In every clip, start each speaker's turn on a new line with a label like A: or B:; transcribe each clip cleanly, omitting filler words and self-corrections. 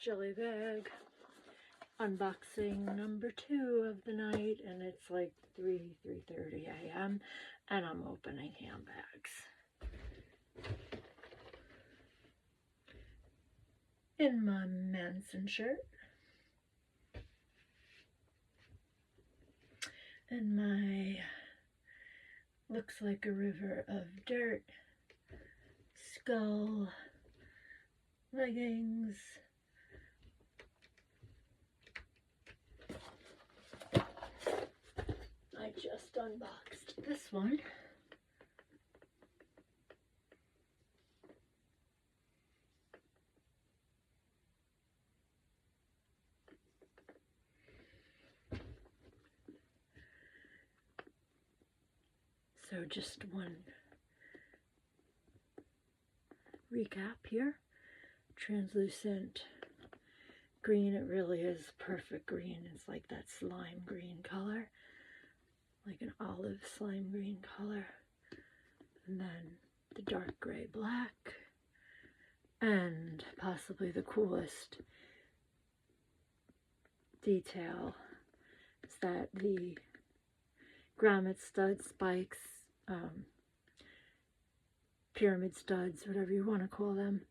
A: jelly bag. Unboxing number 2 of the night, and it's like 3:30 a.m. and I'm opening handbags. In my Manson shirt. And my looks like a river of dirt skull leggings. I just unboxed this one. So just one recap here. Translucent green. It really is perfect green. It's like that slime green color, like an olive slime green color. And then the dark gray black, and possibly the coolest detail is that the grommet stud spikes, pyramid studs, whatever you want to call them,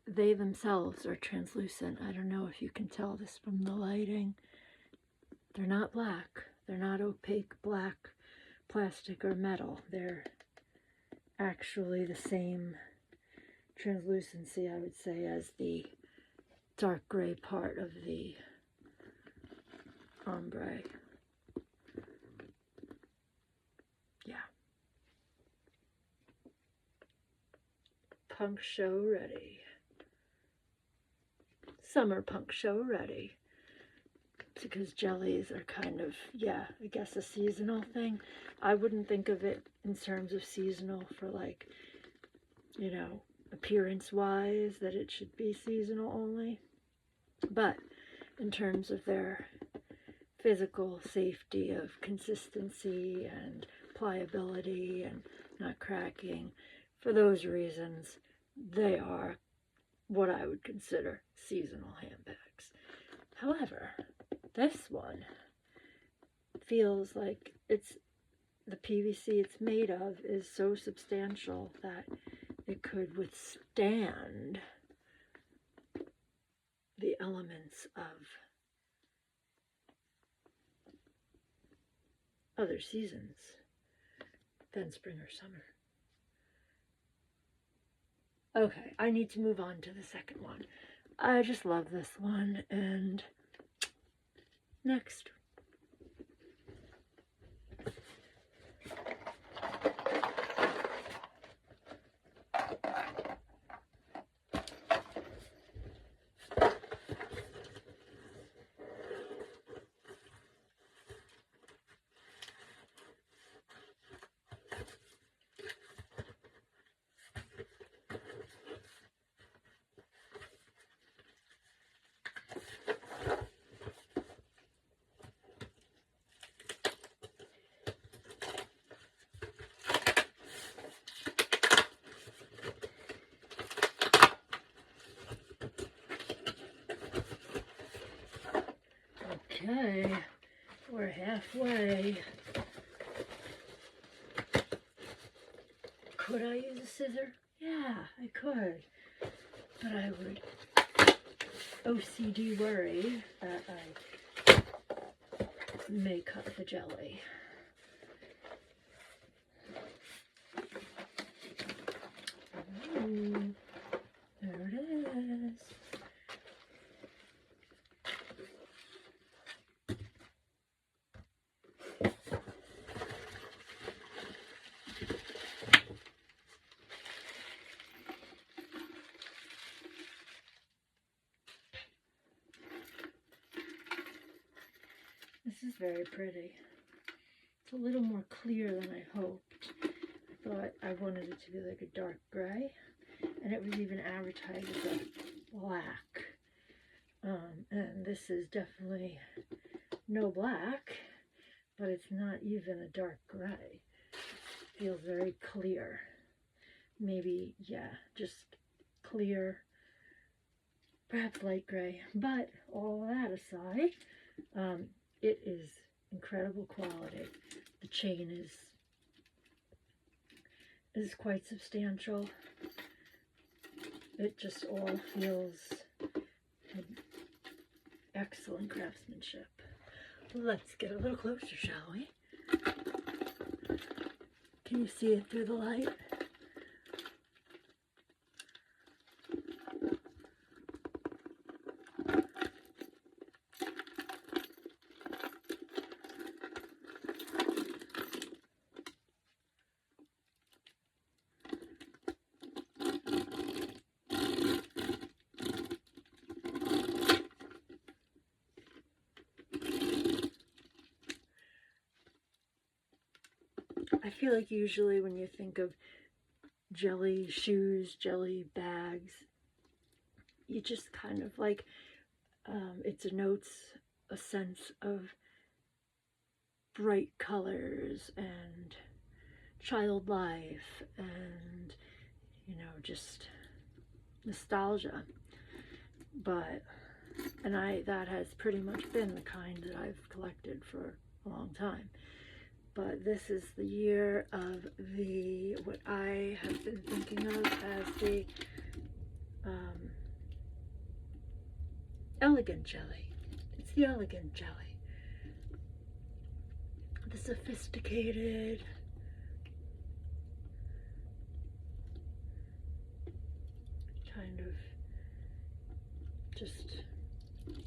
A: they themselves are translucent. I don't know if you can tell this from the lighting. They're not black. They're not opaque black plastic or metal. They're actually the same translucency, I would say, as the dark gray part of the ombre. Yeah. Punk show ready. Summer punk show ready. Because jellies are kind of, yeah, I guess a seasonal thing. I wouldn't think of it in terms of seasonal for, like, you know, appearance-wise, that it should be seasonal only. But in terms of their physical safety of consistency and pliability and not cracking, for those reasons, they are what I would consider seasonal handbags. However, this one feels like the PVC it's made of is so substantial that it could withstand the elements of other seasons than spring or summer. Okay, I need to move on to the second one. I just love this one, and next. Okay, we're halfway. Could I use a scissor? Yeah, I could. But I would OCD worry that I may cut the jelly. Ooh, there it is. This is very pretty. It's a little more clear than I hoped. I thought I wanted it to be like a dark gray, and it was even advertised as a black. And this is definitely no black, but it's not even a dark gray. It feels very clear. Maybe, yeah, just clear, perhaps light gray. But all that aside, it is incredible quality. The chain is quite substantial. It just all feels excellent craftsmanship. Let's get a little closer, shall we? Can you see it through the light? I feel like usually when you think of jelly shoes, jelly bags, you just kind of like, it denotes a sense of bright colors and child life and, you know, just nostalgia. But, and that has pretty much been the kind that I've collected for a long time. But this is the year of what I have been thinking of as the elegant jelly. It's the elegant jelly. The sophisticated, kind of just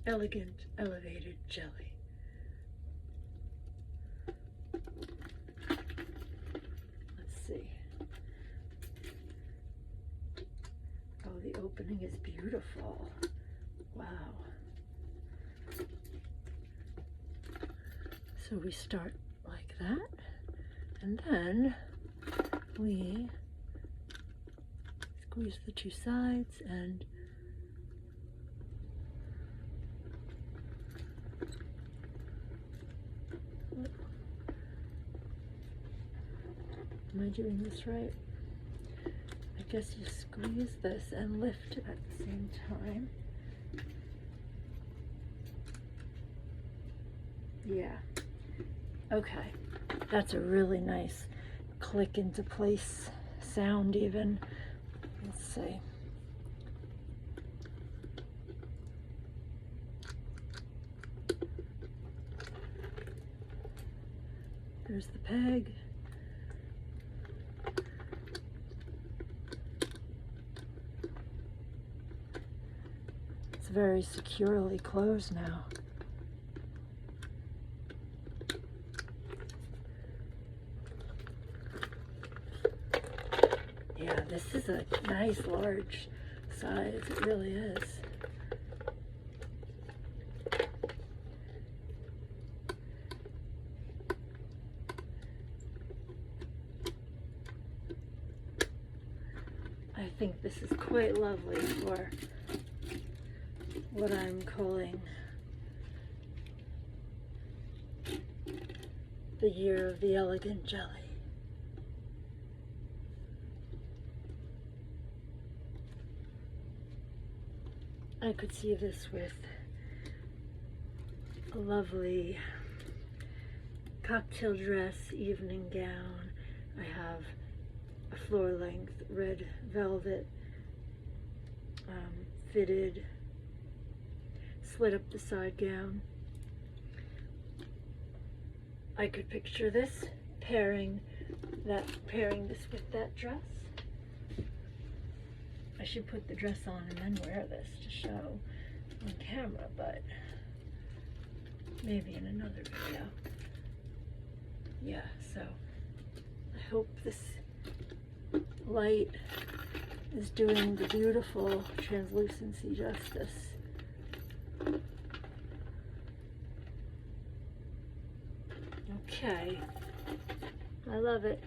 A: elegant, elevated jelly. Oh, the opening is beautiful. Wow. So we start like that, and then we squeeze the two sides and am I doing this right? I guess you squeeze this and lift it at the same time. Yeah. Okay. That's a really nice click into place sound even. Let's see. There's the peg. It's very securely closed now. Yeah, this is a nice large size, it really is. I think this is quite lovely for what I'm calling the year of the elegant jelly. I could see this with a lovely cocktail dress, evening gown. I have a floor-length red velvet fitted, slit up the side gown. I could picture this pairing this with that dress. I should put the dress on and then wear this to show on camera, but maybe in another video. Yeah, so I hope this light is doing the beautiful translucency justice. Okay, I love it.